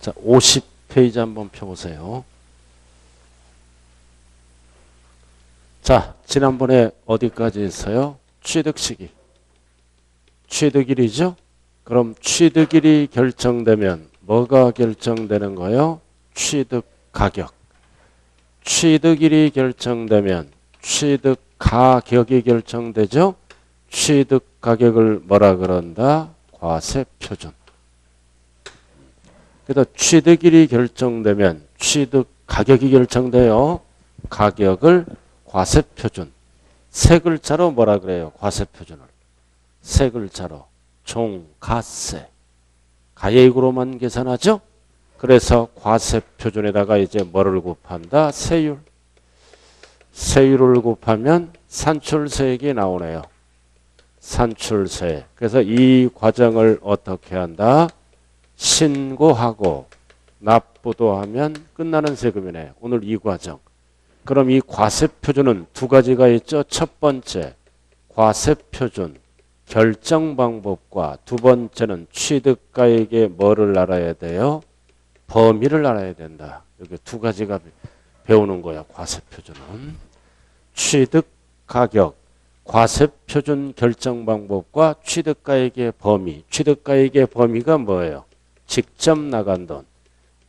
자, 50페이지 한번 펴보세요. 자, 지난번에 어디까지 했어요? 취득시기. 취득일이죠? 그럼 취득일이 결정되면 뭐가 결정되는 거예요? 취득가격. 취득일이 결정되면 취득가격이 결정되죠? 취득가격을 뭐라 그런다? 과세표준. 그래서 취득일이 결정되면 취득가격이 결정돼요. 가격을 과세표준. 세 글자로 뭐라 그래요? 과세표준을. 세 글자로 종가세. 가액으로만 계산하죠? 그래서 과세표준에다가 이제 뭐를 곱한다? 세율. 세율을 곱하면 산출세액이 나오네요. 산출세. 그래서 이 과정을 어떻게 한다? 신고하고 납부도 하면 끝나는 세금이네. 오늘 이 과정. 그럼 이 과세표준은 두 가지가 있죠. 첫 번째 과세표준 결정 방법과 두 번째는 취득가액의 뭐를 알아야 돼요? 범위를 알아야 된다. 여기 두 가지가 배우는 거야. 과세표준은. 취득가격, 과세표준 결정 방법과 취득가액의 범위. 취득가액의 범위가 뭐예요? 직접 나간 돈.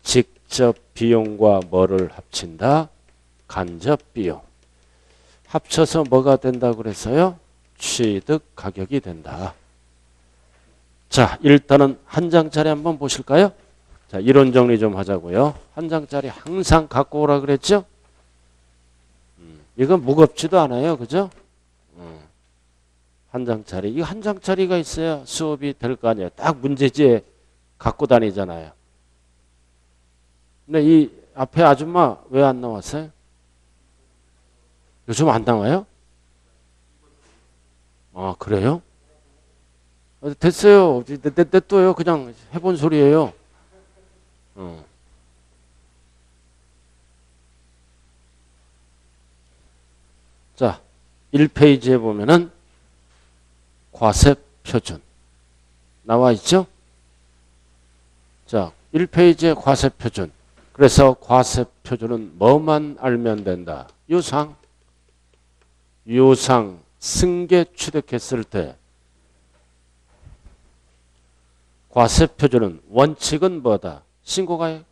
직접 비용과 뭐를 합친다? 간접 비용. 합쳐서 뭐가 된다고 그랬어요? 취득 가격이 된다. 자, 일단은 한 장짜리 한번 보실까요? 자, 이론 정리 좀 하자고요. 한 장짜리 항상 갖고 오라 그랬죠? 이건 무겁지도 않아요. 그죠? 한 장짜리. 이 한 장짜리가 있어야 수업이 될 거 아니에요. 딱 문제지에 갖고 다니잖아요. 근데 이 앞에 아줌마 왜 안 나왔어요? 요즘 안 나와요? 아, 그래요? 됐어요. 냅둬요. 그냥 해본 소리예요. 자, 1페이지에 보면은 과세표준 나와 있죠? 자, 1페이지에 과세표준. 그래서 과세표준은 뭐만 알면 된다? 유상. 유상 승계 취득했을 때 과세표준은 원칙은 뭐다? 신고가액.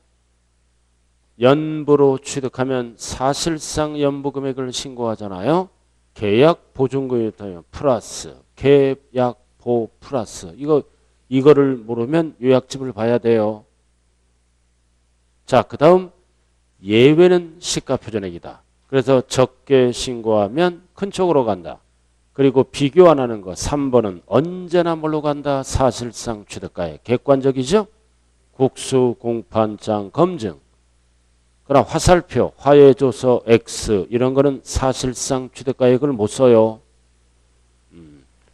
연부로 취득하면 사실상 연부금액을 신고하잖아요. 계약 보증금이 있다면 플러스 계약보 플러스 이거를 모르면 요약집을 봐야 돼요. 자, 그 다음 예외는 시가표준액이다. 그래서 적게 신고하면 큰 쪽으로 간다. 그리고 비교 안 하는 거 3번은 언제나 뭘로 간다? 사실상 취득가액. 객관적이죠? 국수, 공판장, 검증. 그러나 화살표, 화해조서 X 이런 거는 사실상 취득가액을 못 써요.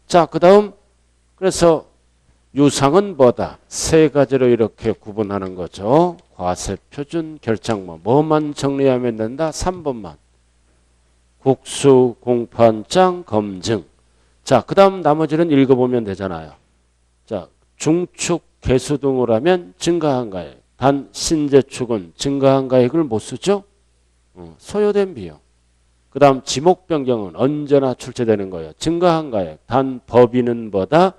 자, 그 다음 그래서 유상은 뭐다? 세 가지로 이렇게 구분하는 거죠. 과세표준, 결정모. 뭐만 정리하면 된다? 3번만. 국수, 공판장, 검증. 자, 그 다음 나머지는 읽어보면 되잖아요. 자, 중축, 개수 등을 하면 증가한 가액. 단 신재축은 증가한 가액을 못 쓰죠? 소요된 비용. 그 다음 지목 변경은 언제나 출제되는 거예요. 증가한 가액. 단 법인은 뭐다?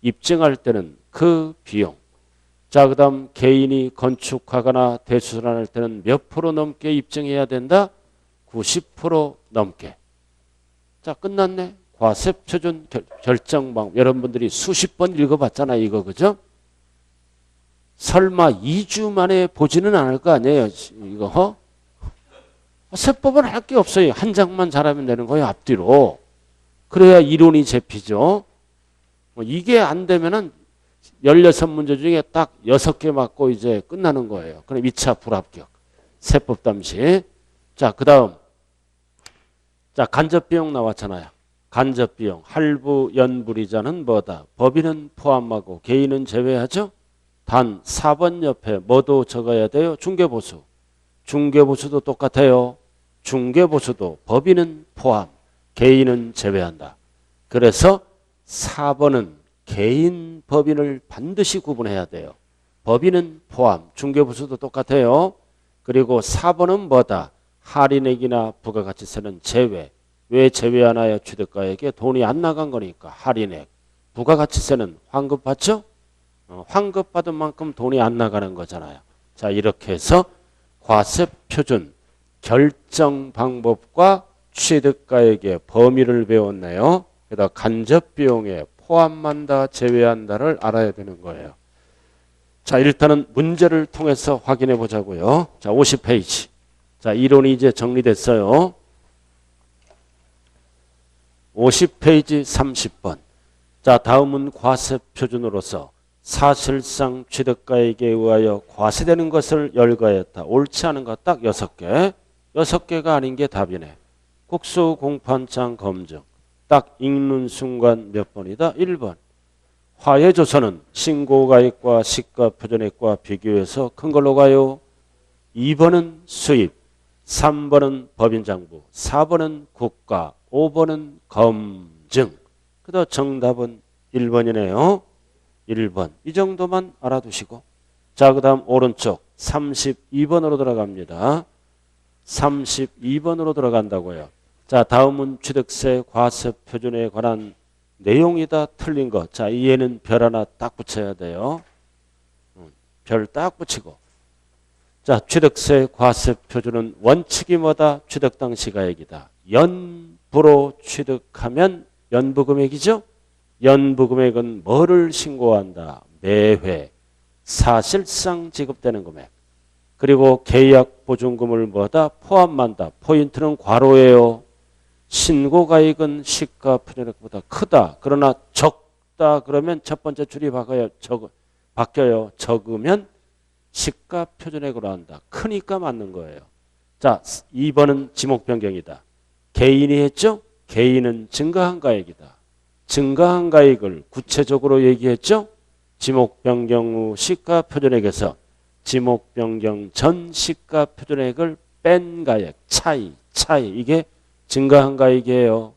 입증할 때는 그 비용. 자, 그 다음 개인이 건축하거나 대수술할 때는 몇 프로 넘게 입증해야 된다? 90% 넘게. 자, 끝났네. 과세표준 결정방. 여러분들이 수십 번 읽어봤잖아요. 이거 그죠? 설마 2주 만에 보지는 않을 거 아니에요. 이거 세법은 할 게 없어요. 한 장만 잘하면 되는 거예요. 앞뒤로. 그래야 이론이 잡히죠. 이게 안 되면은 16문제 중에 딱 6개 맞고 이제 끝나는 거예요. 그럼 2차 불합격. 세법 담시. 자, 그 다음. 자, 간접비용 나왔잖아요. 간접비용. 할부, 연불이자는 뭐다? 법인은 포함하고 개인은 제외하죠? 단 4번 옆에 뭐도 적어야 돼요? 중개보수. 중개보수도 똑같아요. 중개보수도 법인은 포함, 개인은 제외한다. 그래서 4번은 개인 법인을 반드시 구분해야 돼요. 법인은 포함, 중개부수도 똑같아요. 그리고 4번은 뭐다? 할인액이나 부가가치세는 제외. 왜 제외하나요? 취득가액에 돈이 안 나간 거니까 할인액. 부가가치세는 환급받죠? 환급받은 만큼 돈이 안 나가는 거잖아요. 자, 이렇게 해서 과세표준 결정 방법과 취득가액의 범위를 배웠네요. 그래서 간접비용에 포함한다, 제외한다를 알아야 되는 거예요. 자, 일단은 문제를 통해서 확인해 보자고요. 자, 50페이지. 자, 이론이 이제 정리됐어요. 50페이지 30번. 자, 다음은 과세표준으로서 사실상 취득가액에 의하여 과세되는 것을 열거하였다. 옳지 않은 거 딱 6개. 6개가 아닌 게 답이네. 국수공판장 검증. 딱 읽는 순간 몇 번이다? 1번. 화해조서는 신고가액과 시가표준액과 비교해서 큰 걸로 가요. 2번은 수입. 3번은 법인장부. 4번은 국가. 5번은 검증. 그다음 정답은 1번이네요. 1번. 이 정도만 알아두시고. 자, 그 다음 오른쪽 32번으로 들어갑니다. 32번으로 들어간다고요. 자, 다음은 취득세 과세표준에 관한 내용이다. 틀린 거. 자, 이해는 별 하나 딱 붙여야 돼요. 별 딱 붙이고. 자, 취득세 과세표준은 원칙이 뭐다? 취득 당시 가액이다. 연부로 취득하면 연부금액이죠? 연부금액은 뭐를 신고한다? 매회 사실상 지급되는 금액. 그리고 계약보증금을 뭐다? 포함한다. 포인트는 괄호예요. 신고가액은 시가표준액보다 크다. 그러나 적다 그러면 첫 번째 줄이 바뀌어요. 적으면 시가표준액으로 한다. 크니까 맞는 거예요. 자, 2번은 지목변경이다. 개인이 했죠? 개인은 증가한 가액이다. 증가한 가액을 구체적으로 얘기했죠? 지목변경 후 시가표준액에서 지목변경 전 시가표준액을 뺀 가액, 차이 이게 증가한 가액이에요.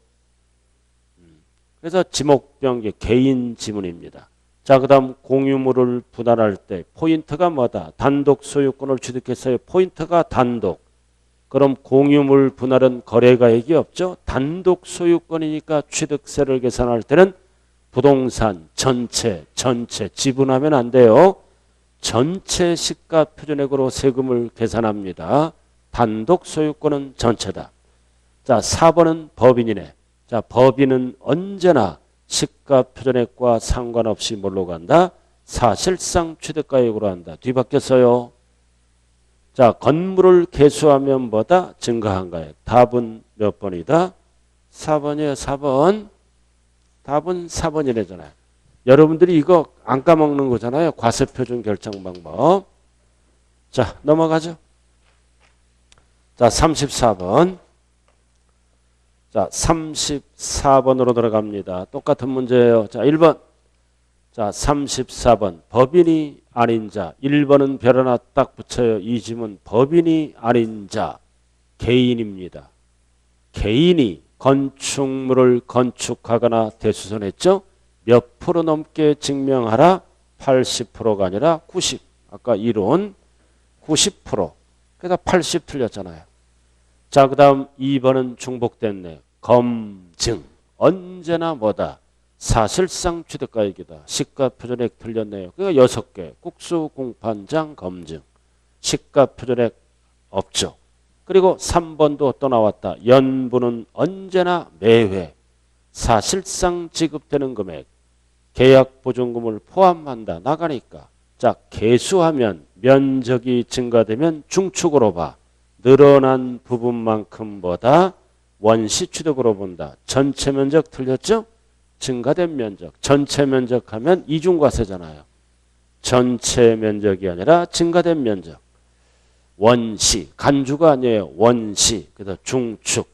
그래서 지목변경 개인 지문입니다. 자, 그 다음 공유물을 분할할 때 포인트가 뭐다? 단독 소유권을 취득했어요. 포인트가 단독. 그럼 공유물 분할은 거래가액이 없죠. 단독 소유권이니까 취득세를 계산할 때는 부동산 전체 지분하면 안 돼요. 전체 시가표준액으로 세금을 계산합니다. 단독 소유권은 전체다. 자, 4번은 법인이네. 자, 법인은 언제나 시가표준액과 상관없이 뭘로 간다? 사실상 취득가액으로 한다. 뒤바뀌었어요. 자, 건물을 개수하면 뭐다? 증가한 가액. 답은 몇 번이다? 4번이에요. 4번. 답은 4번이래잖아요. 여러분들이 이거 안 까먹는 거잖아요. 과세표준 결정 방법. 자, 넘어가죠. 자, 34번. 자, 34번으로 들어갑니다. 똑같은 문제예요. 자, 1번. 자, 34번. 법인이 아닌 자. 1번은 별 하나 딱 붙여요. 이 지문 법인이 아닌 자. 개인입니다. 개인이 건축물을 건축하거나 대수선했죠. 몇 프로 넘게 증명하라? 80%가 아니라 90. 아까 이론 90%. 그래서 80 틀렸잖아요. 자, 그 다음 2번은 중복됐네. 검증. 언제나 뭐다? 사실상 취득가액이다. 시가표준액 틀렸네요. 그러니까 6개. 국수공판장 검증. 시가표준액 없죠. 그리고 3번도 또 나왔다. 연부는 언제나 매회 사실상 지급되는 금액. 계약보증금을 포함한다. 나가니까. 자, 개수하면 면적이 증가되면 중축으로 봐. 늘어난 부분만큼보다 원시 취득으로 본다. 전체 면적 틀렸죠? 증가된 면적. 전체 면적 하면 이중과세잖아요. 전체 면적이 아니라 증가된 면적. 원시. 간주가 아니에요. 원시. 그래서 중축.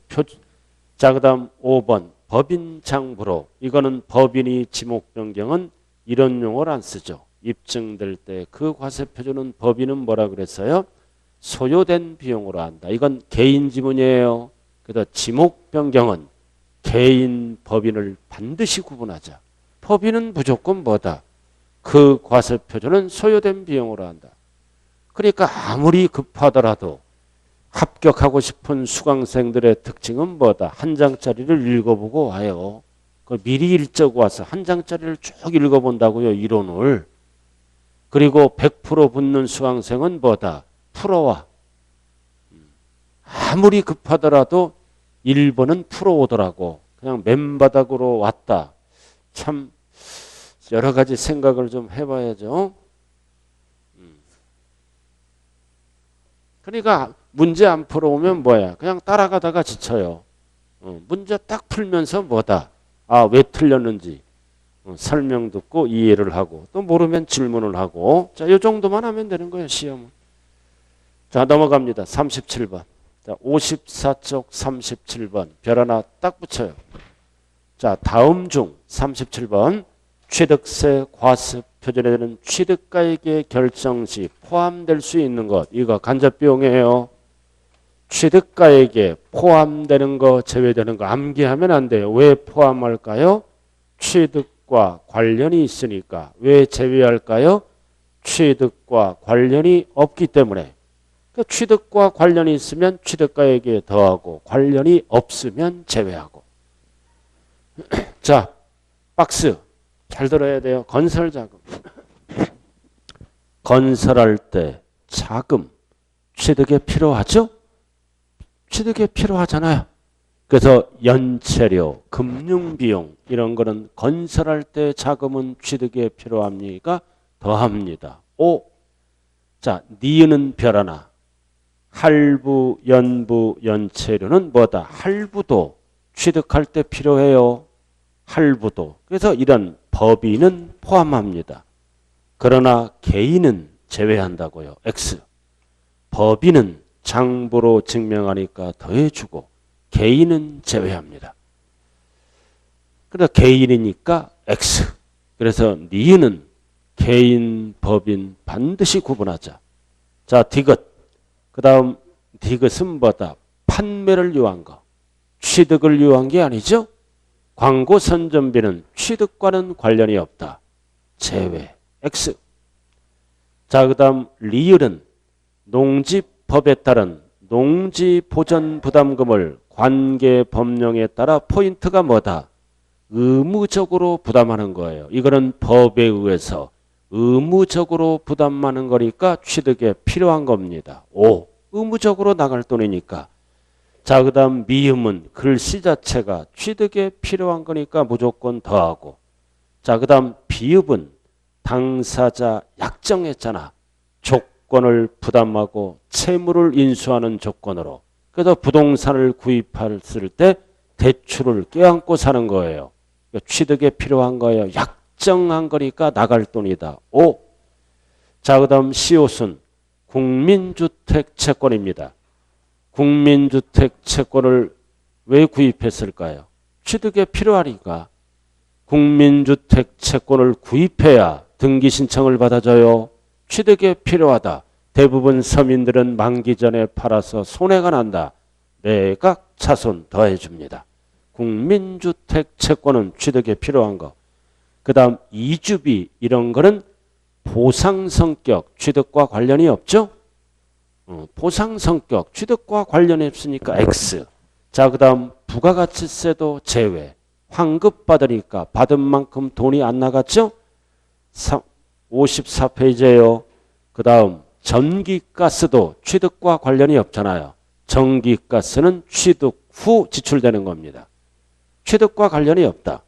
자, 그 다음 5번. 법인장부로. 이거는 법인이 지목변경은 이런 용어를 안 쓰죠. 입증될 때 그 과세표준은 법인은 뭐라 그랬어요? 소요된 비용으로 한다. 이건 개인 지문이에요. 그래서 지목 변경은 개인 법인을 반드시 구분하자. 법인은 무조건 뭐다? 그 과세표준은 소요된 비용으로 한다. 그러니까 아무리 급하더라도 합격하고 싶은 수강생들의 특징은 뭐다? 한 장짜리를 읽어보고 와요. 미리 일찍 와서 한 장짜리를 쭉 읽어본다고요. 이론을. 그리고 100% 붙는 수강생은 뭐다? 풀어와. 아무리 급하더라도 1번은 풀어오더라고. 그냥 맨바닥으로 왔다. 참 여러 가지 생각을 좀 해봐야죠. 그러니까 문제 안 풀어오면 뭐야? 그냥 따라가다가 지쳐요. 문제 딱 풀면서 뭐다? 아, 왜 틀렸는지 설명 듣고 이해를 하고 또 모르면 질문을 하고 자, 이 정도만 하면 되는 거예요. 시험은. 자, 넘어갑니다. 37번. 자, 54쪽 37번. 별 하나 딱 붙여요. 자, 다음 중 37번. 취득세 과세 표준에 되는 취득가액의 결정 시 포함될 수 있는 것. 이거 간접비용이에요. 취득가액에 포함되는 거 제외되는 거 암기하면 안 돼요. 왜 포함할까요? 취득과 관련이 있으니까. 왜 제외할까요? 취득과 관련이 없기 때문에. 그러니까 취득과 관련이 있으면 취득가액에 더하고 관련이 없으면 제외하고. 자, 박스 잘 들어야 돼요. 건설자금. 건설할 때 자금 취득에 필요하죠? 취득에 필요하잖아요. 그래서 연체료, 금융비용 이런 거는 건설할 때 자금은 취득에 필요합니까? 더합니다. 5. 자, 니은은 별 하나. 할부, 연부, 연체료는 뭐다? 할부도 취득할 때 필요해요. 할부도. 그래서 이런 법인은 포함합니다. 그러나 개인은 제외한다고요. X. 법인은 장부로 증명하니까 더해주고 개인은 제외합니다. 그래서 개인이니까 X. 그래서 니은은 개인, 법인 반드시 구분하자. 자, 디귿. 그 다음 디귿은 뭐다? 판매를 유한 거. 취득을 유한 게 아니죠? 광고 선전비는 취득과는 관련이 없다. 제외. X. 자, 그 다음 리을은 농지법에 따른 농지보전부담금을 관계법령에 따라 포인트가 뭐다? 의무적으로 부담하는 거예요. 이거는 법에 의해서 의무적으로 부담하는 거니까 취득에 필요한 겁니다. 5. 의무적으로 나갈 돈이니까. 자, 그 다음 미음은 글씨 자체가 취득에 필요한 거니까 무조건 더하고. 자, 그 다음 비읍은 당사자 약정했잖아. 조건을 부담하고 채무를 인수하는 조건으로. 그래서 부동산을 구입했을 때 대출을 껴안고 사는 거예요. 취득에 필요한 거예요. 약정한 거니까 나갈 돈이다. 5. 자, 그 다음 시옷은 국민주택 채권입니다. 국민주택 채권을 왜 구입했을까요? 취득에 필요하니까. 국민주택 채권을 구입해야 등기 신청을 받아줘요. 취득에 필요하다. 대부분 서민들은 만기 전에 팔아서 손해가 난다. 매각 차손 더해줍니다. 국민주택 채권은 취득에 필요한 거. 그 다음 이주비 이런 거는 보상 성격 취득과 관련이 없죠? 보상 성격 취득과 관련이 없으니까 X. 자, 그 다음 부가가치세도 제외. 환급 받으니까 받은 만큼 돈이 안 나갔죠? 54페이지에요. 그 다음 전기가스도 취득과 관련이 없잖아요. 전기가스는 취득 후 지출되는 겁니다. 취득과 관련이 없다.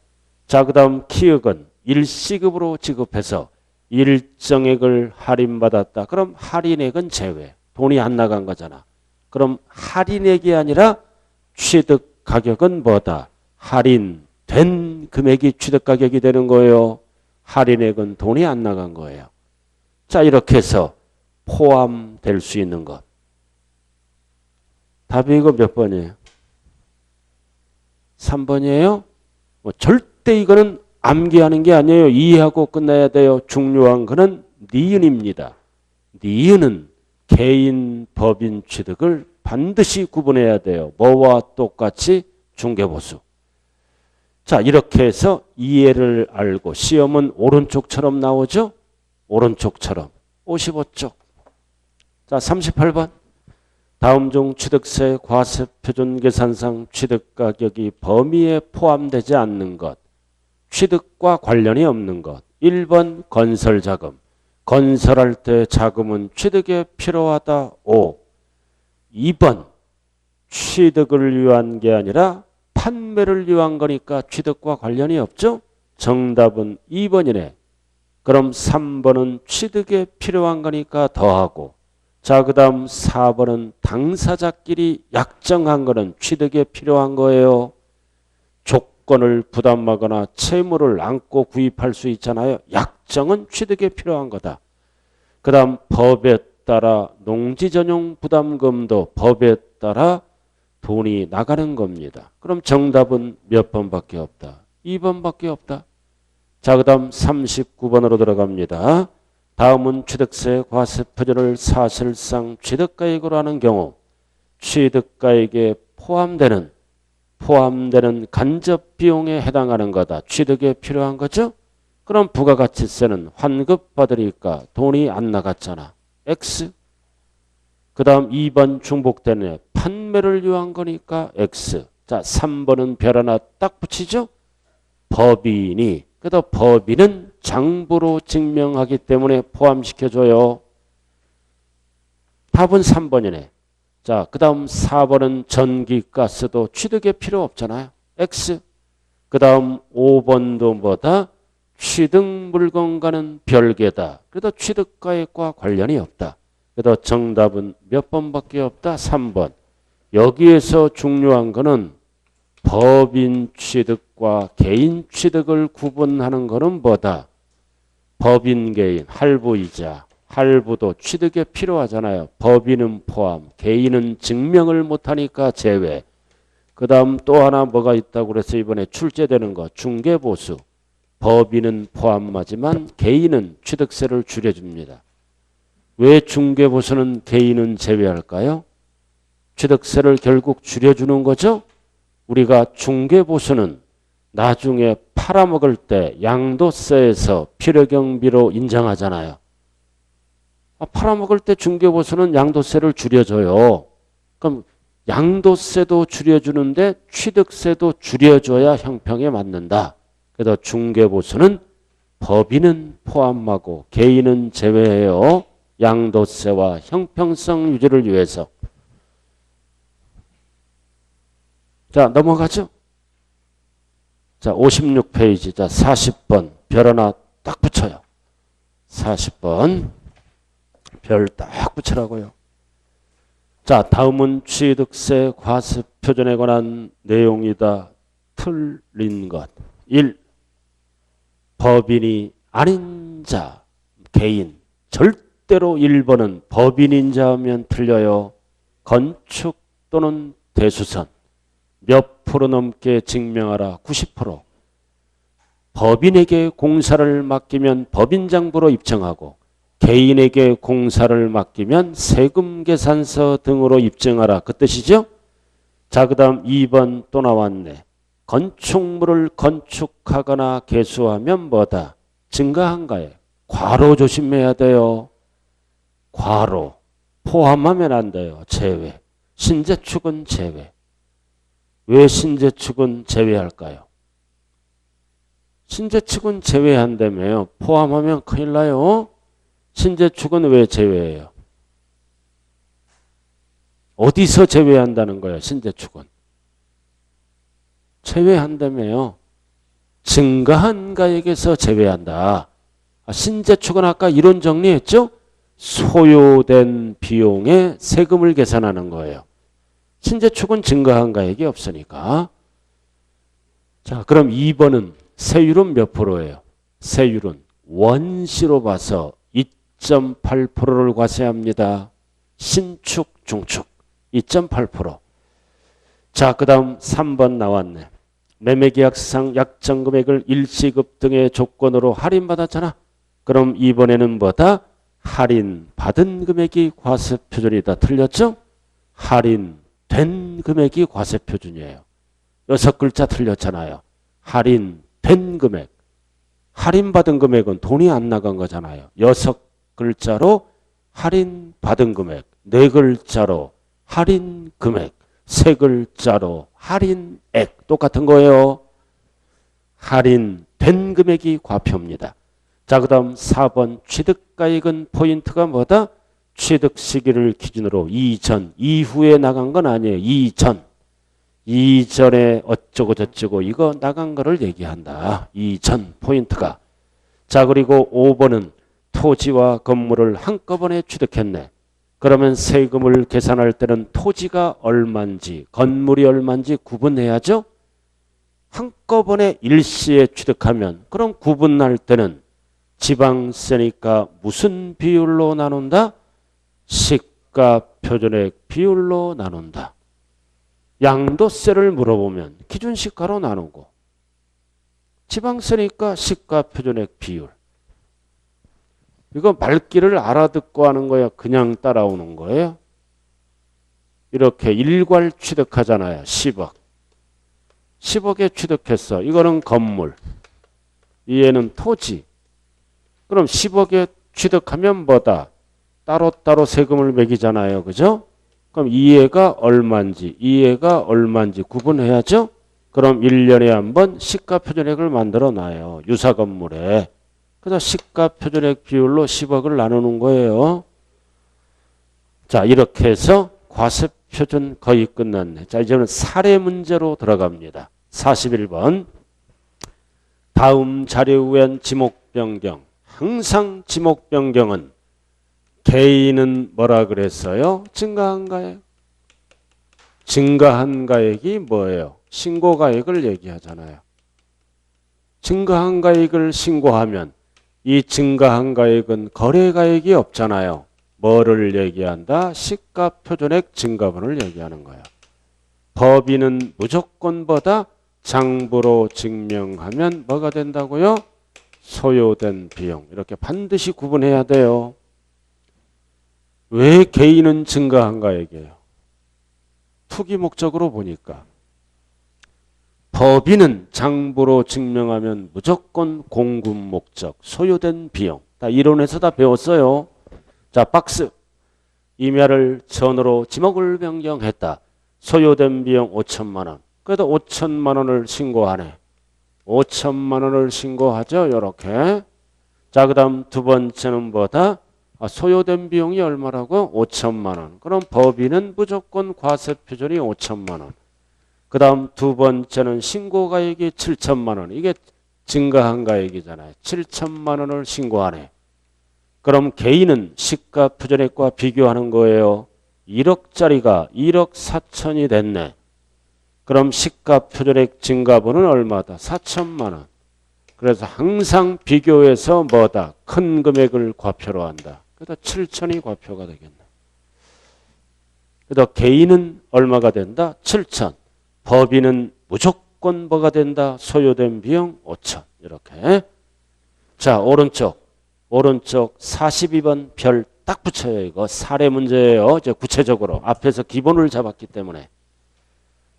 자, 그 다음 키읔은 일시급으로 지급해서 일정액을 할인받았다. 그럼 할인액은 제외. 돈이 안 나간 거잖아. 그럼 할인액이 아니라 취득 가격은 뭐다? 할인된 금액이 취득 가격이 되는 거예요. 할인액은 돈이 안 나간 거예요. 자, 이렇게 해서 포함될 수 있는 것. 답이 이거 몇 번이에요? 3번이에요? 절대 이거는 암기하는 게 아니에요. 이해하고 끝내야 돼요. 중요한 거는 니은입니다. 니은은 개인, 법인 취득을 반드시 구분해야 돼요. 뭐와 똑같이 중개보수. 자, 이렇게 해서 이해를 알고 시험은 오른쪽처럼 나오죠? 오른쪽처럼. 55쪽. 자, 38번. 다음 중 취득세 과세표준계산상 취득가격이 범위에 포함되지 않는 것. 취득과 관련이 없는 것. 1번 건설자금. 건설할 때 자금은 취득에 필요하다. 5. 2번 취득을 위한 게 아니라 판매를 위한 거니까 취득과 관련이 없죠? 정답은 2번이네. 그럼 3번은 취득에 필요한 거니까 더하고. 자, 그 다음 4번은 당사자끼리 약정한 거는 취득에 필요한 거예요. 조건을 부담하거나 채무를 안고 구입할 수 있잖아요. 약정은 취득에 필요한 거다. 그 다음 법에 따라 농지전용 부담금도 법에 따라 돈이 나가는 겁니다. 그럼 정답은 몇 번밖에 없다? 2번밖에 없다. 자, 그 다음 39번으로 들어갑니다. 다음은 취득세 과세표준을 사실상 취득가액으로 하는 경우 취득가액에 포함되는 간접비용에 해당하는 거다. 취득에 필요한 거죠? 그럼 부가가치세는 환급받으니까 돈이 안 나갔잖아. X. 그 다음 2번 중복되네. 판매를 위한 거니까 X. 자, 3번은 별 하나 딱 붙이죠? 법인이. 그래도 법인은 장부로 증명하기 때문에 포함시켜줘요. 답은 3번이네. 자, 그 다음 4번은 전기가스도 취득에 필요 없잖아요. X. 그 다음 5번도 뭐다? 취득 물건과는 별개다. 그래도 취득가액과 관련이 없다. 그래도 정답은 몇 번밖에 없다? 3번. 여기에서 중요한 거는 법인 취득과 개인 취득을 구분하는 거는 뭐다? 법인 개인 할부이자. 할부도 취득에 필요하잖아요. 법인은 포함, 개인은 증명을 못하니까 제외. 그 다음 또 하나 뭐가 있다고 그래서 이번에 출제되는 거 중개보수. 법인은 포함하지만 개인은 취득세를 줄여줍니다. 왜 중개보수는 개인은 제외할까요? 취득세를 결국 줄여주는 거죠. 우리가 중개보수는 나중에 팔아먹을 때 양도세에서 필요경비로 인정하잖아요. 팔아먹을 때 중개보수는 양도세를 줄여줘요. 그럼 양도세도 줄여주는데 취득세도 줄여줘야 형평에 맞는다. 그래서 중개보수는 법인은 포함하고 개인은 제외해요. 양도세와 형평성 유지를 위해서. 자, 넘어가죠. 자, 56페이지. 자, 40번. 별 하나 딱 붙여요. 40번. 별 딱 붙이라고요. 자, 다음은 취득세 과세표준에 관한 내용이다. 틀린 것. 1. 법인이 아닌 자, 개인. 절대로 1번은 법인인 자면 틀려요. 건축 또는 대수선. 몇 프로 넘게 증명하라. 90%. 법인에게 공사를 맡기면 법인장부로 입증하고 개인에게 공사를 맡기면 세금계산서 등으로 입증하라. 그 뜻이죠? 자, 그 다음 2번 또 나왔네. 건축물을 건축하거나 개수하면 뭐다? 증가한가요? 과로 조심해야 돼요. 과로. 포함하면 안 돼요. 제외. 신재축은 제외. 왜 신재축은 제외할까요? 신재축은 제외한다며요. 포함하면 큰일 나요. 신재축은 왜 제외해요? 어디서 제외한다는 거예요? 신재축은. 제외한다며요. 증가한 가액에서 제외한다. 신재축은 아까 이론 정리했죠? 소요된 비용에 세금을 계산하는 거예요. 신재축은 증가한 가액이 없으니까. 자, 그럼 2번은 세율은 몇 프로예요? 세율은 원시로 봐서 2.8%를 과세합니다. 신축, 중축 2.8%. 자, 그 다음 3번 나왔네. 매매계약상 약정금액을 일시급 등의 조건으로 할인받았잖아. 그럼 이번에는 뭐다? 할인받은 금액이 과세표준이다. 틀렸죠? 할인된 금액이 과세표준이에요. 6글자 틀렸잖아요. 할인된 금액. 할인받은 금액은 돈이 안 나간 거잖아요. 6글자로 할인받은 금액, 4글자로 할인 금액, 3글자로 할인액. 똑같은 거예요. 할인된 금액이 과표입니다. 자, 그 다음 4번 취득가액은 포인트가 뭐다? 취득 시기를 기준으로 이전, 이후에 나간 건 아니에요. 이전에 어쩌고 저쩌고 이거 나간 거를 얘기한다. 이전 포인트가. 자, 그리고 5번은 토지와 건물을 한꺼번에 취득했네. 그러면 세금을 계산할 때는 토지가 얼마인지 건물이 얼마인지 구분해야죠. 한꺼번에 일시에 취득하면 그럼 구분할 때는 지방세니까 무슨 비율로 나눈다? 시가 표준액 비율로 나눈다. 양도세를 물어보면 기준시가로 나누고 지방세니까 시가 표준액 비율. 이거 말귀를 알아듣고 하는 거야? 그냥 따라오는 거예요? 이렇게 일괄 취득하잖아요. 10억. 10억에 취득했어. 이거는 건물. 얘는 토지. 그럼 10억에 취득하면 뭐다? 따로따로 세금을 매기잖아요. 그죠? 그럼 이해가 얼마인지, 이해가 얼마인지 구분해야죠? 그럼 1년에 한 번 시가표준액을 만들어 놔요. 유사 건물에. 그래서 시가표준액 비율로 10억을 나누는 거예요. 자, 이렇게 해서 과세표준 거의 끝났네. 자, 이제는 사례 문제로 들어갑니다. 41번. 다음 자료 외엔 지목 변경. 항상 지목 변경은 개인은 뭐라 그랬어요? 증가한 가액. 증가한 가액이 뭐예요? 신고가액을 얘기하잖아요. 증가한 가액을 신고하면 이 증가한 가액은 거래가액이 없잖아요. 뭐를 얘기한다? 시가표준액 증가분을 얘기하는 거예요. 법인은 무조건 뭐다? 장부로 증명하면 뭐가 된다고요? 소요된 비용. 이렇게 반드시 구분해야 돼요. 왜 개인은 증가한 가액이에요? 투기 목적으로 보니까. 법인은 장부로 증명하면 무조건 공급 목적, 소요된 비용. 다 이론에서 다 배웠어요. 자, 박스. 임야를 전으로 지목을 변경했다. 소요된 비용 5천만 원. 그래도 5천만 원을 신고하네. 5천만 원을 신고하죠. 이렇게. 자, 그 다음 두 번째는 뭐다? 소요된 비용이 얼마라고? 5천만 원. 그럼 법인은 무조건 과세표준이 5천만 원. 그 다음 두 번째는 신고가액이 7천만 원. 이게 증가한 가액이잖아요. 7천만 원을 신고하네. 그럼 개인은 시가표준액과 비교하는 거예요. 1억짜리가 1억 4천이 됐네. 그럼 시가표준액 증가분은 얼마다? 4천만 원. 그래서 항상 비교해서 뭐다? 큰 금액을 과표로 한다. 그래서 7천이 과표가 되겠네. 그래서 개인은 얼마가 된다? 7천. 법인은 무조건 뭐가 된다? 소요된 비용 5천. 이렇게. 자, 오른쪽 42번 별 딱 붙여요. 이거 사례 문제예요. 이제 구체적으로 앞에서 기본을 잡았기 때문에.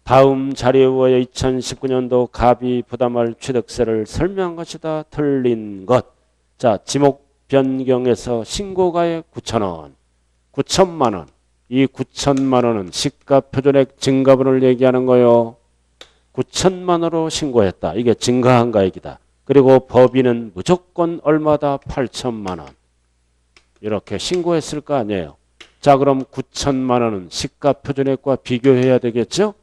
다음 자료에 2019년도 갑이 부담할 취득세를 설명한 것이다. 틀린 것. 자, 지목 변경에서 신고가액 9천원. 9천만 원. 이 9천만 원은 시가표준액 증가분을 얘기하는 거예요. 9천만 원으로 신고했다. 이게 증가한 가액이다. 그리고 법인은 무조건 얼마다? 8천만 원. 이렇게 신고했을 거 아니에요. 자, 그럼 9천만 원은 시가표준액과 비교해야 되겠죠?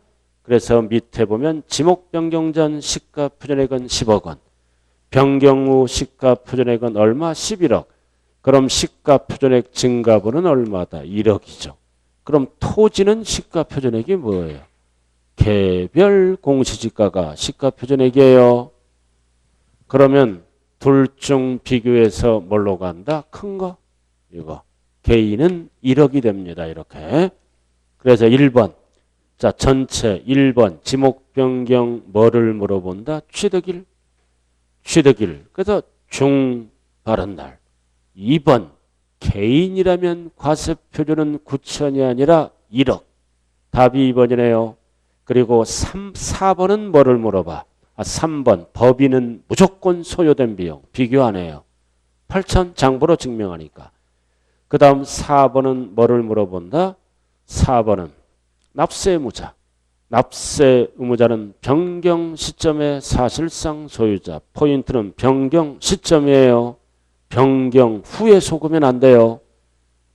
그래서 밑에 보면 지목 변경 전 시가표준액은 10억 원. 변경 후 시가표준액은 얼마? 11억. 그럼 시가표준액 증가분은 얼마다? 1억이죠. 그럼 토지는 시가표준액이 뭐예요? 개별 공시지가가 시가표준액이에요. 그러면 둘 중 비교해서 뭘로 간다? 큰 거. 이거. 개인은 1억이 됩니다. 이렇게. 그래서 1번. 자, 전체 1번 지목 변경 뭐를 물어본다? 취득일. 취득일. 그래서 중 바른 날. 2번 개인이라면 과세표준은 9천이 아니라 1억. 답이 2번이네요. 그리고 4번은 뭐를 물어봐? 3번 법인은 무조건 소요된 비용 비교 안 해요. 8천 장부로 증명하니까. 그 다음 4번은 뭐를 물어본다? 4번은 납세 의무자. 납세 의무자는 변경 시점의 사실상 소유자. 포인트는 변경 시점이에요. 변경 후에 속으면 안 돼요.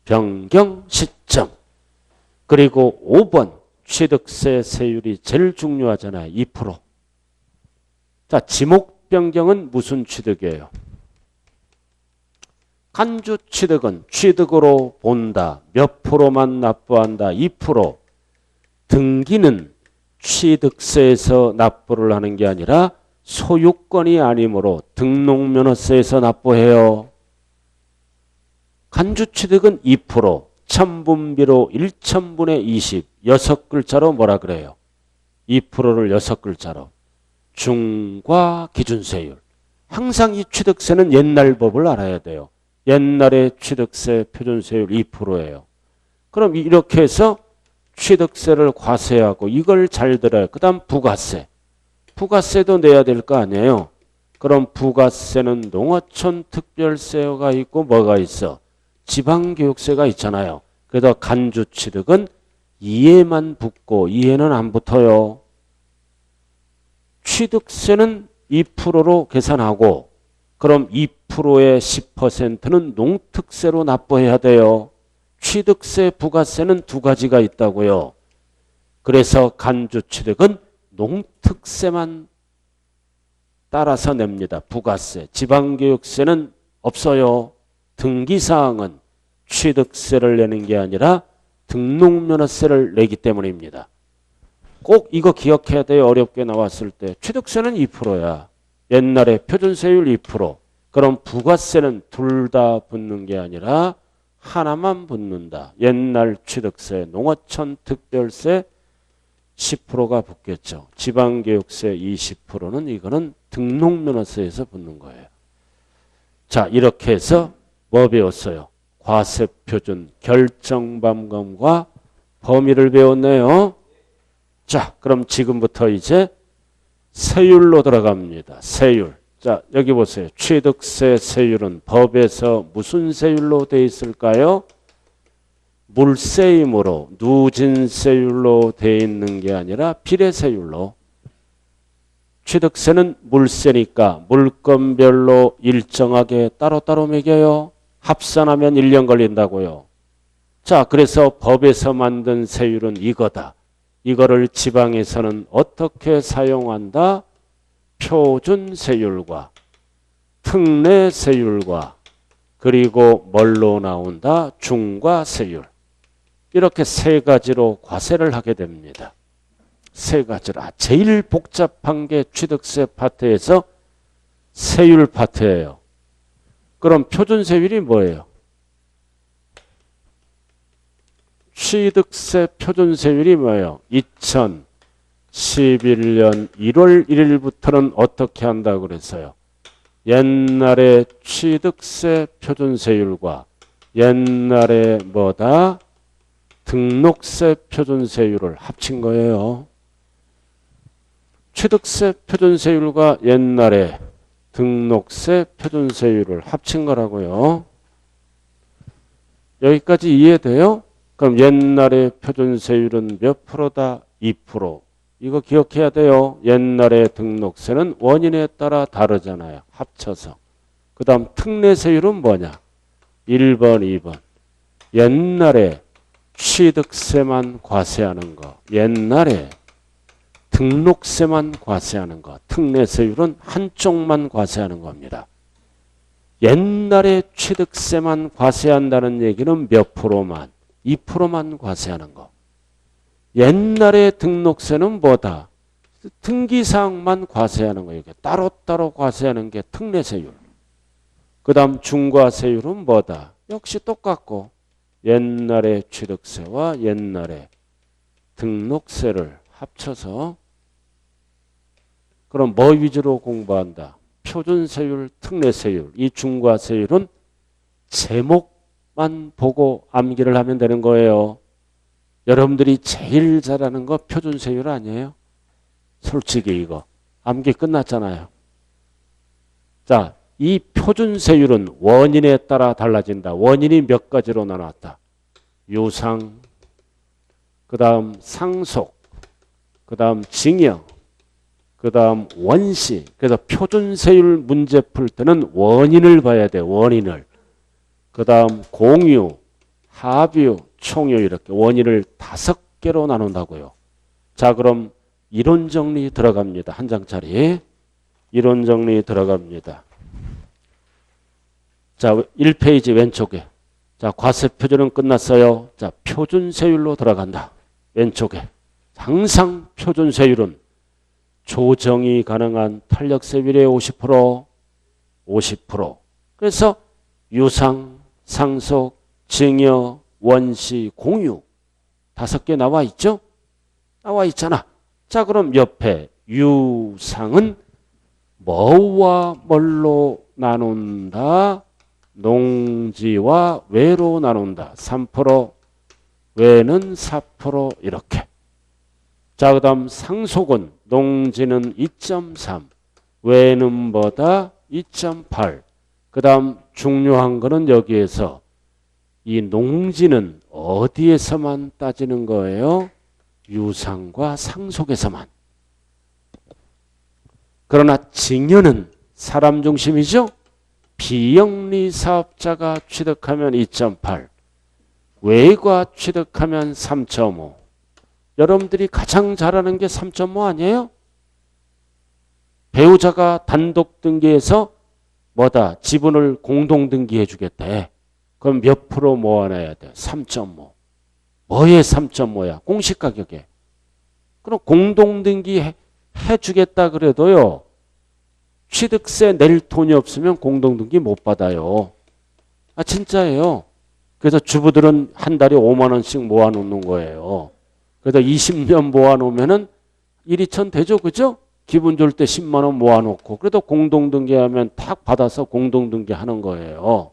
변경 시점. 그리고 5번 취득세 세율이 제일 중요하잖아요. 2%. 자, 지목 변경은 무슨 취득이에요? 간주 취득은 취득으로 본다. 몇 프로만 납부한다. 2%. 등기는 취득세에서 납부를 하는 게 아니라 소유권이 아니므로 등록면허세에서 납부해요. 간주 취득은 2%. 천분비로 1천분의 20. 6글자로 뭐라 그래요? 2%를 6글자로. 중과 기준세율. 항상 이 취득세는 옛날 법을 알아야 돼요. 옛날에 취득세 표준세율 2%예요. 그럼 이렇게 해서 취득세를 과세하고 이걸 잘 들어요. 그 다음 부가세. 부가세도 내야 될 거 아니에요. 그럼 부가세는 농어촌 특별세가 있고 뭐가 있어? 지방교육세가 있잖아요. 그래서 간주취득은 2에만 붙고 2에는 안 붙어요. 취득세는 2%로 계산하고 그럼 2%의 10%는 농특세로 납부해야 돼요. 취득세, 부가세는 두 가지가 있다고요. 그래서 간주취득은 농특세만 따라서 냅니다. 부가세. 지방교육세는 없어요. 등기사항은 취득세를 내는 게 아니라 등록면허세를 내기 때문입니다. 꼭 이거 기억해야 돼요. 어렵게 나왔을 때. 취득세는 2%야. 옛날에 표준세율 2%. 그럼 부가세는 둘 다 붙는 게 아니라 하나만 붙는다. 옛날 취득세, 농어촌 특별세 10%가 붙겠죠. 지방교육세 20%는 이거는 등록면허세에서 붙는 거예요. 자, 이렇게 해서 뭐 배웠어요? 과세표준 결정반검과 범위를 배웠네요. 자, 그럼 지금부터 이제 세율로 들어갑니다. 세율. 자, 여기 보세요. 취득세 세율은 법에서 무슨 세율로 되어 있을까요? 물세이므로 누진세율로 되어 있는 게 아니라 비례세율로. 취득세는 물세니까 물건별로 일정하게 따로따로 매겨요. 합산하면 1년 걸린다고요. 자, 그래서 법에서 만든 세율은 이거다. 이거를 지방에서는 어떻게 사용한다? 표준세율과 특례세율과 그리고 뭘로 나온다? 중과세율. 이렇게 세 가지로 과세를 하게 됩니다. 세 가지로. 제일 복잡한 게 취득세 파트에서 세율 파트예요. 그럼 표준세율이 뭐예요? 취득세 표준세율이 뭐예요? 2011년 1월 1일부터는 어떻게 한다고 그랬어요? 옛날에 취득세 표준세율과 옛날에 뭐다? 등록세 표준세율을 합친 거예요. 취득세 표준세율과 옛날에 등록세 표준세율을 합친 거라고요. 여기까지 이해돼요? 그럼 옛날에 표준세율은 몇 프로다? 2%. 이거 기억해야 돼요. 옛날에 등록세는 원인에 따라 다르잖아요. 합쳐서. 그 다음 특례세율은 뭐냐? 1번, 2번. 옛날에 취득세만 과세하는 거. 옛날에 등록세만 과세하는 거. 특례세율은 한쪽만 과세하는 겁니다. 옛날에 취득세만 과세한다는 얘기는 몇 프로만? 2%만 과세하는 거. 옛날에 등록세는 뭐다? 등기사항만 과세하는 거. 이게 따로따로 과세하는 게 특례세율. 그 다음 중과세율은 뭐다? 역시 똑같고 옛날에 취득세와 옛날에 등록세를 합쳐서 그럼 뭐 위주로 공부한다? 표준세율, 특례세율. 이 중과세율은 제목만 보고 암기를 하면 되는 거예요. 여러분들이 제일 잘하는 거 표준세율 아니에요? 솔직히 이거. 암기 끝났잖아요. 자, 이 표준세율은 원인에 따라 달라진다. 원인이 몇 가지로 나눴다. 유상, 그 다음 상속, 그 다음 징여, 그 다음 원시. 그래서 표준세율 문제 풀 때는 원인을 봐야 돼. 원인을. 그 다음 공유, 합유, 총유 이렇게 원인을 5개로 나눈다고요. 자, 그럼 이론 정리 들어갑니다. 한 장짜리. 이론 정리 들어갑니다. 자, 1페이지 왼쪽에. 자, 과세표준은 끝났어요. 자, 표준세율로 들어간다. 왼쪽에. 항상 표준세율은 조정이 가능한 탄력세율의 50%, 50%. 그래서 유상, 상속, 징여, 원시, 공유 5개 나와 있죠? 나와 있잖아. 자, 그럼 옆에 유상은 뭐와 뭘로 나눈다? 농지와 외로 나눈다. 3%, 외는 4% 이렇게. 자, 그 다음 상속은 농지는 2.3, 외는 뭐다? 2.8. 그 다음 중요한 거는 여기에서 이 농지는 어디에서만 따지는 거예요? 유상과 상속에서만. 그러나 징여는 사람 중심이죠? 비영리 사업자가 취득하면 2.8, 외가 취득하면 3.5. 여러분들이 가장 잘하는 게 3.5 아니에요? 배우자가 단독 등기해서 뭐다? 지분을 공동 등기해 주겠대. 그럼 몇 프로 모아놔야 돼? 3.5. 뭐에 3.5야? 공시 가격에. 그럼 공동 등기 해 주겠다 그래도요. 취득세 낼 돈이 없으면 공동 등기 못 받아요. 아, 진짜예요. 그래서 주부들은 한 달에 5만 원씩 모아 놓는 거예요. 그래서 20년 모아 놓으면은 1,2천 되죠. 그죠? 기분 좋을 때 10만 원 모아 놓고 그래도 공동 등기하면 탁 받아서 공동 등기하는 거예요.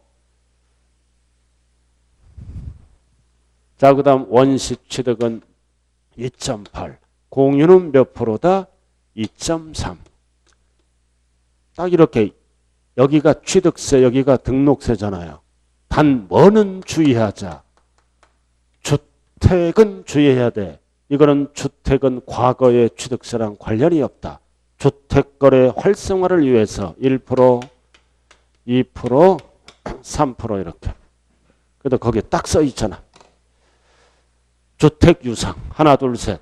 자, 그다음 원시 취득은 2.8. 공유는 몇 프로다? 2.3. 딱 이렇게 여기가 취득세, 여기가 등록세잖아요. 단 뭐는 주의하자. 주택은 주의해야 돼. 이거는 주택은 과거의 취득세랑 관련이 없다. 주택거래 활성화를 위해서 1%, 2%, 3% 이렇게. 그래도 거기에 딱 써 있잖아. 주택 유상 하나 둘 셋.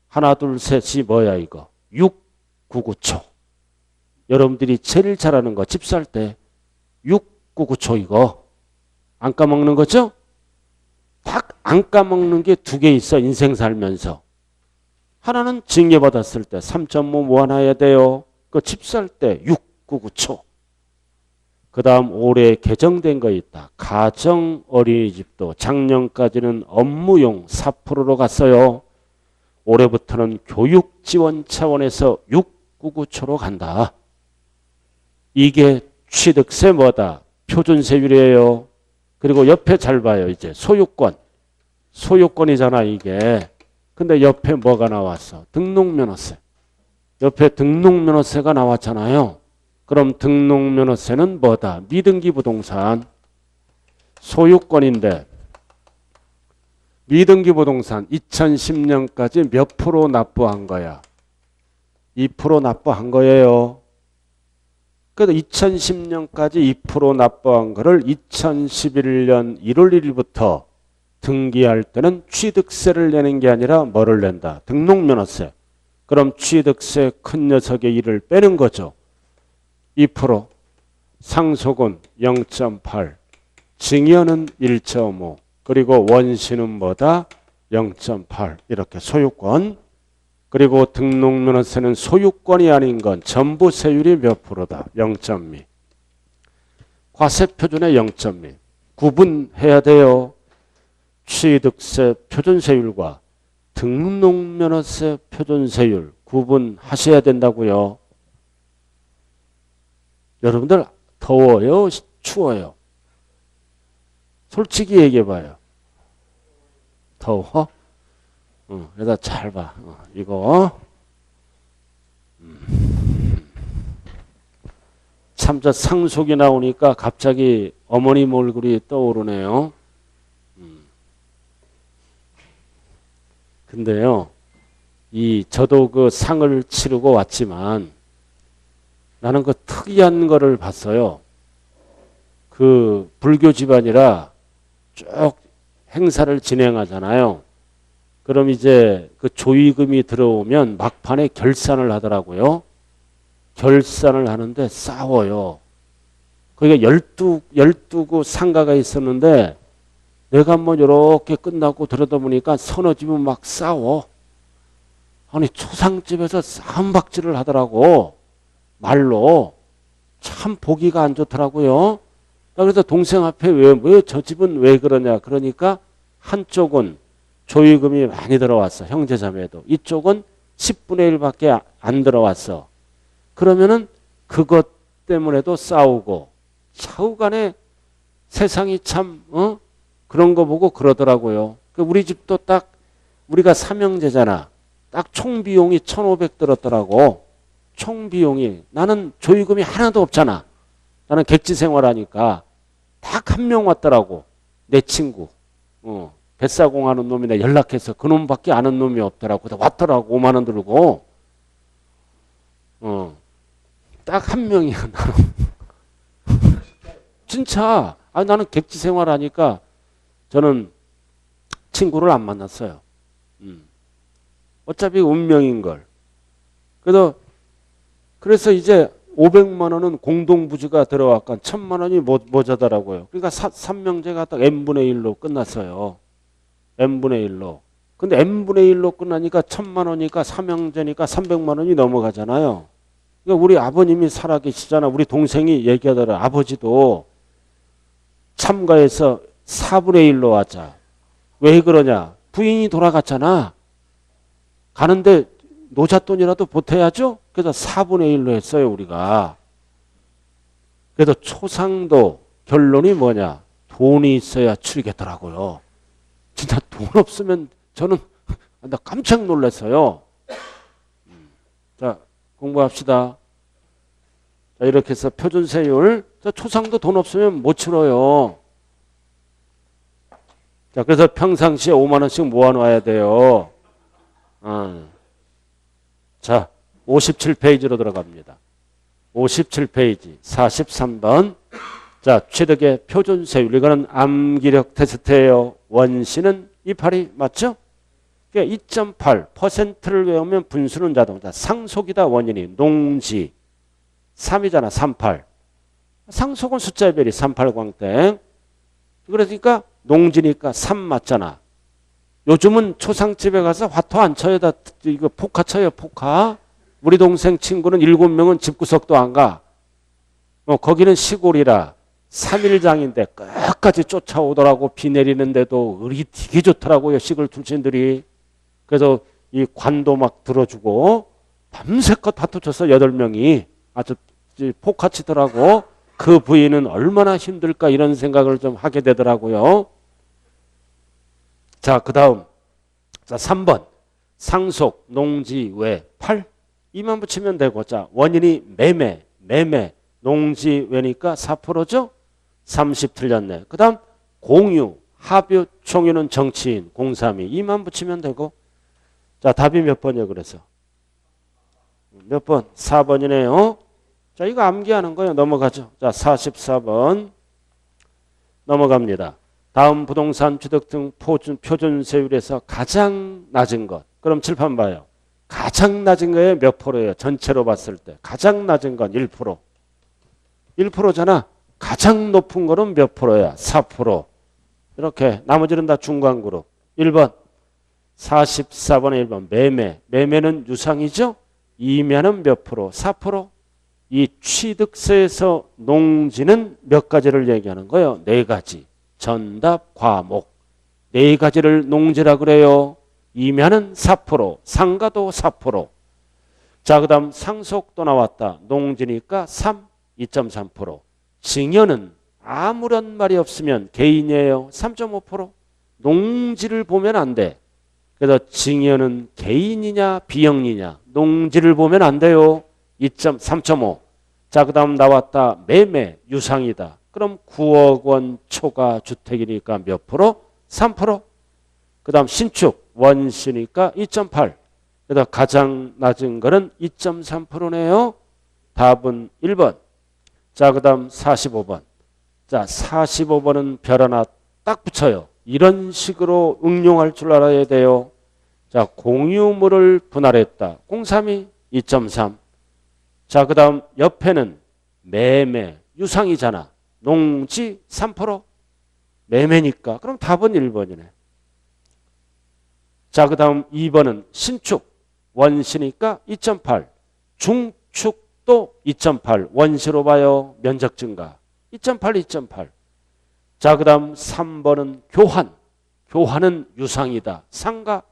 하나 둘 셋이 뭐야 이거. 6, 9, 9초. 여러분들이 제일 잘하는 거 집 살 때 6, 9, 9초 이거 안 까먹는 거죠? 딱 안 까먹는 게 2개 있어 인생 살면서. 하나는 징계받았을 때 3.5 모아놔야 돼요. 그 집 살 때 6, 9, 9초. 그 다음 올해 개정된 거 있다. 가정 어린이집도 작년까지는 업무용 4%로 갔어요. 올해부터는 교육 지원 차원에서 6, 9, 9초로 간다. 이게 취득세 뭐다? 표준세율이에요. 그리고 옆에 잘 봐요. 이제 소유권. 소유권이잖아 이게. 근데 옆에 뭐가 나왔어? 등록면허세. 옆에 등록면허세가 나왔잖아요. 그럼 등록면허세는 뭐다? 미등기 부동산. 소유권인데 미등기 부동산 2010년까지 몇 프로 납부한 거야? 2% 납부한 거예요. 그래도 2010년까지 2% 납부한 거를 2011년 1월 1일부터 등기할 때는 취득세를 내는 게 아니라 뭐를 낸다? 등록면허세. 그럼 취득세 큰 녀석의 1을 빼는 거죠. 2%. 상속은 0.8. 징여는 1.5. 그리고 원시는 뭐다? 0.8. 이렇게 소유권. 그리고 등록면허세는 소유권이 아닌 건 전부 세율이 몇 프로다? 0.2. 과세표준의 0.2. 구분해야 돼요. 취득세 표준세율과 등록면허세 표준세율 구분하셔야 된다고요. 여러분들 더워요? 추워요? 솔직히 얘기해봐요. 더워? 그래서 잘 봐. 이거 참, 저 상속이 나오니까 갑자기 어머님 얼굴이 떠오르네요. 근데요, 저도 그 상을 치르고 왔지만 나는 그 특이한 거를 봤어요. 그 불교 집안이라 쭉 행사를 진행하잖아요. 그럼 이제 그 조의금이 들어오면 막판에 결산을 하더라고요. 결산을 하는데 싸워요. 거기가 12구 상가가 있었는데 내가 한번 이렇게 끝나고 들여다보니까 서너 집은 막 싸워. 아니 초상집에서 싸움박질을 하더라고. 말로. 참 보기가 안 좋더라고요. 그래서 동생 앞에 왜 저 집은 왜 그러냐. 그러니까 한쪽은 조의금이 많이 들어왔어. 형제자매도. 이쪽은 10분의 1밖에 안 들어왔어. 그러면은 그것 때문에도 싸우고 좌우간에 세상이 참 그런 거 보고 그러더라고요. 우리 집도 딱 우리가 삼형제잖아. 딱 총 비용이 1,500 들었더라고. 총 비용이. 나는 조의금이 하나도 없잖아. 나는 객지 생활하니까 딱 한 명 왔더라고. 내 친구. 뱃사공 하는 놈이나 연락해서 그 놈밖에 아는 놈이 없더라고. 왔더라고. 5만 원 들고. 딱 한 명이야. 나는. 진짜. 나는 객지 생활하니까 저는 친구를 안 만났어요. 어차피 운명인걸. 그래서 이제 500만 원은 공동부지가 들어왔건 1,000만 원이 모자더라고요. 그러니까 삼명제가 딱 n분의 1로 끝났어요. n분의 1로. 근데 n분의 1로 끝나니까 1,000만 원이니까 삼형제니까 300만 원이 넘어가잖아요. 그러니까 우리 아버님이 살아계시잖아. 우리 동생이 얘기하더라. 아버지도 참가해서 4분의 1로 하자. 왜 그러냐? 부인이 돌아갔잖아. 가는데 노잣돈이라도 보태야죠? 그래서 4분의 1로 했어요, 우리가. 그래서 초상도 결론이 뭐냐? 돈이 있어야 치르겠더라고요. 진짜 돈 없으면 저는 나 깜짝 놀랐어요. 자, 공부합시다. 자, 이렇게 해서 표준세율. 자, 초상도 돈 없으면 못 치러요. 자, 그래서 평상시에 5만 원씩 모아놔야 돼요. 자, 57페이지로 들어갑니다. 57페이지 43번. 자, 취득의 표준세율. 이거는 암기력 테스트예요. 원시는 282 맞죠? 그러니까 2.8%를 외우면 분수는 자동차. 상속이다 원인이. 농지 3이잖아. 38. 상속은 숫자별이 38광땡. 그러니까 농지니까 3 맞잖아. 요즘은 초상집에 가서 화토 안 쳐요. 다 이거 포카 쳐요. 포카. 우리 동생 친구는 7명은 집구석도 안 가. 거기는 시골이라 3일장인데 끝까지 쫓아오더라고. 비 내리는데도 의리 되게 좋더라고요. 시골 출신들이. 그래서 이 관도 막 들어주고 밤새껏 화토 쳤어. 8명이. 아주 포카 치더라고. 그 부인은 얼마나 힘들까 이런 생각을 좀 하게 되더라고요. 자, 그 다음. 자, 3번. 상속, 농지, 외, 8. 이만 붙이면 되고. 자, 원인이 매매, 농지, 외니까 4%죠? 30 틀렸네. 그 다음, 공유, 합유, 총유는 정치인, 032. 이만 붙이면 되고. 자, 답이 몇 번이야, 그래서? 몇 번? 4번이네요. 자, 이거 암기하는 거예요. 넘어가죠. 자, 44번. 넘어갑니다. 다음 부동산 취득 등 표준세율에서 가장 낮은 것. 그럼 칠판 봐요. 가장 낮은 거에 몇 프로예요? 전체로 봤을 때. 가장 낮은 건 1%. 1%잖아. 가장 높은 거는 몇 프로야? 4%. 이렇게 나머지는 다 중간 그룹. 1번. 44번에 1번. 매매. 매매는 유상이죠? 이면은 몇 프로? 4%. 이 취득세에서 농지는 몇 가지를 얘기하는 거예요? 4가지. 전답, 과목. 4가지를 농지라 그래요. 이면은 4%, 상가도 4%. 자, 그 다음 상속도 나왔다. 농지니까 3, 2.3%. 증여는 아무런 말이 없으면 개인이에요. 3.5%. 농지를 보면 안 돼. 그래서 증여는 개인이냐 비영리냐. 농지를 보면 안 돼요. 3.5. 자, 그 다음 나왔다. 매매 유상이다. 그럼 9억 원 초과 주택이니까 몇 프로? 3%. 그 다음 신축 원시니까 2.8. 그래서 가장 낮은 거는 2.3%네요. 답은 1번. 자, 그 다음 45번. 자, 45번은 별 하나 딱 붙여요. 이런 식으로 응용할 줄 알아야 돼요. 자, 공유물을 분할했다. 032 2.3. 자, 그 다음 옆에는 매매 유상이잖아. 농지 3%. 매매니까. 그럼 답은 1번이네. 자, 그 다음 2번은 신축 원시니까 2.8. 중축도 2.8. 원시로 봐요. 면적 증가. 2.8, 2.8. 자, 그 다음 3번은 교환. 교환은 유상이다. 상가.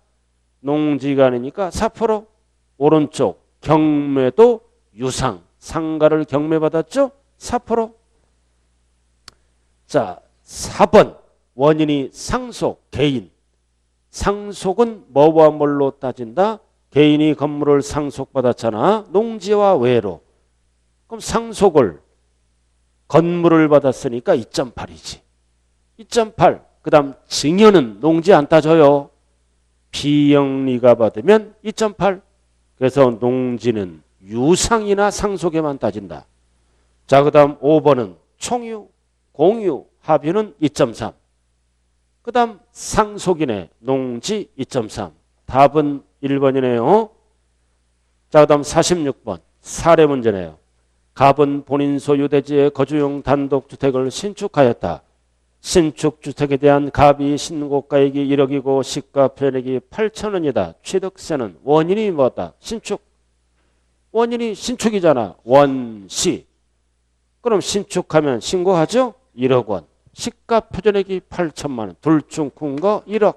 농지가 아니니까 4%. 오른쪽 경매도 유상. 상가를 경매받았죠? 4%. 자, 4번 원인이 상속, 개인. 상속은 뭐와 뭘로 따진다? 개인이 건물을 상속받았잖아. 농지와 외로. 그럼 상속을 건물을 받았으니까 2.8이지. 2.8. 그 다음 증여는 농지 안 따져요. 비영리가 받으면 2.8. 그래서 농지는 유상이나 상속에만 따진다. 자, 그 다음 5번은 총유, 공유, 합유는 2.3. 그 다음 상속인의 농지 2.3. 답은 1번이네요. 자, 그 다음 46번 사례 문제네요. 갑은 본인 소유 대지에 거주용 단독주택을 신축하였다. 신축주택에 대한 갑이 신고가액이 1억이고 시가 표현액이 8천원이다. 취득세는 원인이 뭐다? 신축. 원인이 신축이잖아. 원시. 그럼 신축하면 신고하죠? 1억 원. 시가 표준액이 8천만 원. 둘 중 큰 거 1억.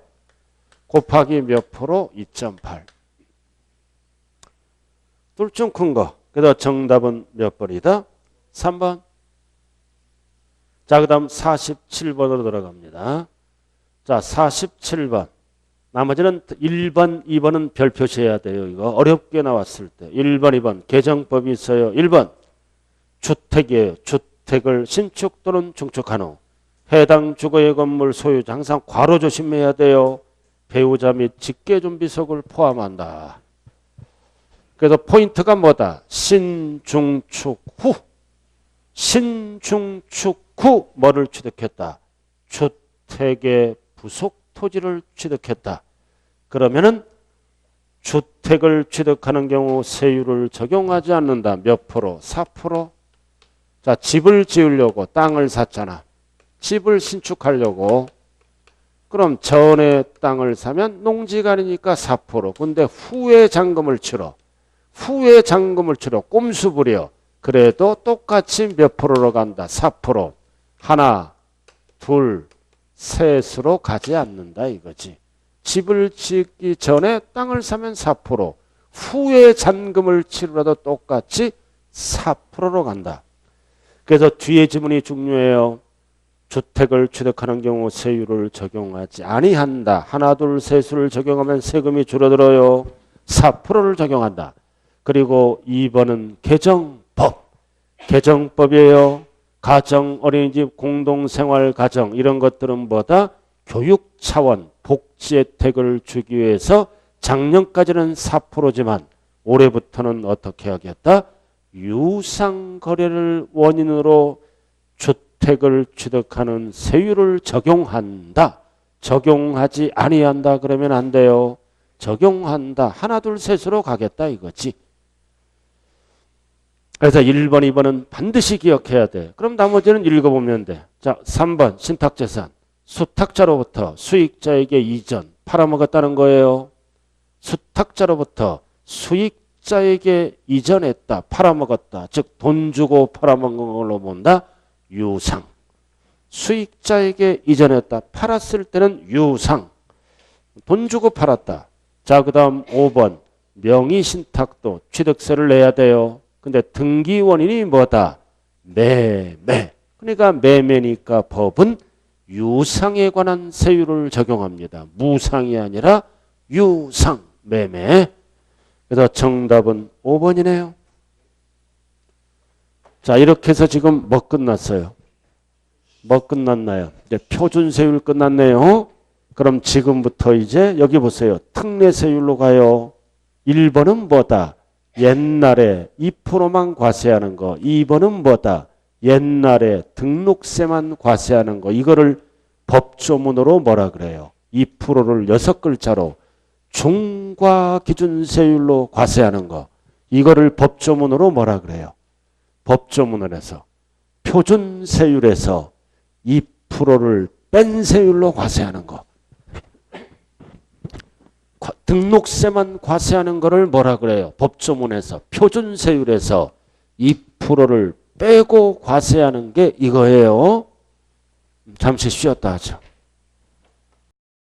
곱하기 몇 프로? 2.8. 둘 중 큰 거. 그래서 정답은 몇 번이다? 3번. 자, 그 다음 47번으로 들어갑니다. 자, 47번. 나머지는 1번, 2번은 별 표시해야 돼요. 이거 어렵게 나왔을 때. 1번, 2번 개정법이 있어요. 1번 주택이에요. 주택을 신축 또는 중축한 후 해당 주거의 건물 소유자 항상 괄호 조심해야 돼요. 배우자 및 직계준비석을 포함한다. 그래서 포인트가 뭐다? 신중축 후. 신중축 후 뭐를 취득했다? 주택의 부속 토지를 취득했다. 그러면은 주택을 취득하는 경우 세율을 적용하지 않는다. 몇 프로? 4%. 자, 집을 지으려고 땅을 샀잖아. 집을 신축하려고. 그럼 전에 땅을 사면 농지가 아니니까 4%. 근데 후에 잔금을 치러. 후에 잔금을 치러 꼼수 부려. 그래도 똑같이 몇 프로로 간다. 4%. 하나, 둘, 셋으로 가지 않는다 이거지. 집을 짓기 전에 땅을 사면 4%. 후에 잔금을 치르라도 똑같이 4%로 간다. 그래서 뒤에 지문이 중요해요. 주택을 취득하는 경우 세율을 적용하지 아니한다. 하나, 둘, 셋을 적용하면 세금이 줄어들어요. 4%를 적용한다. 그리고 2번은 개정법. 개정법이에요. 가정, 어린이집, 공동생활 가정 이런 것들은 뭐다? 교육 차원 복지 혜택을 주기 위해서 작년까지는 4%지만 올해부터는 어떻게 하겠다? 유상거래를 원인으로 주택을 취득하는 세율을 적용한다. 적용하지 아니한다 그러면 안 돼요. 적용한다. 하나 둘 셋으로 가겠다 이거지. 그래서 1번, 2번은 반드시 기억해야 돼. 그럼 나머지는 읽어보면 돼. 자, 3번 신탁재산. 수탁자로부터 수익자에게 이전. 팔아먹었다는 거예요. 수탁자로부터 수익자에게 이전했다. 팔아먹었다. 즉 돈 주고 팔아먹은 걸로 본다. 유상. 수익자에게 이전했다. 팔았을 때는 유상. 돈 주고 팔았다. 자, 그 다음 5번 명의신탁도 취득세를 내야 돼요. 근데 등기 원인이 뭐다? 매매. 그러니까 매매니까 법은 유상에 관한 세율을 적용합니다. 무상이 아니라 유상 매매. 그래서 정답은 5번이네요. 자, 이렇게 해서 지금 뭐 끝났어요? 뭐 끝났나요? 이제 표준세율 끝났네요. 그럼 지금부터 이제 여기 보세요. 특례세율로 가요. 1번은 뭐다? 옛날에 2%만 과세하는 거. 2번은 뭐다? 옛날에 등록세만 과세하는 거. 이거를 법조문으로 뭐라 그래요? 2%를 6글자로 중과기준세율로 과세하는 거. 이거를 법조문으로 뭐라 그래요? 법조문을 해서 표준세율에서 2%를 뺀 세율로 과세하는 거. 등록세만 과세하는 거를 뭐라 그래요? 법조문에서 표준세율에서 2%를 빼고 과세하는 게 이거예요. 잠시 쉬었다 하죠.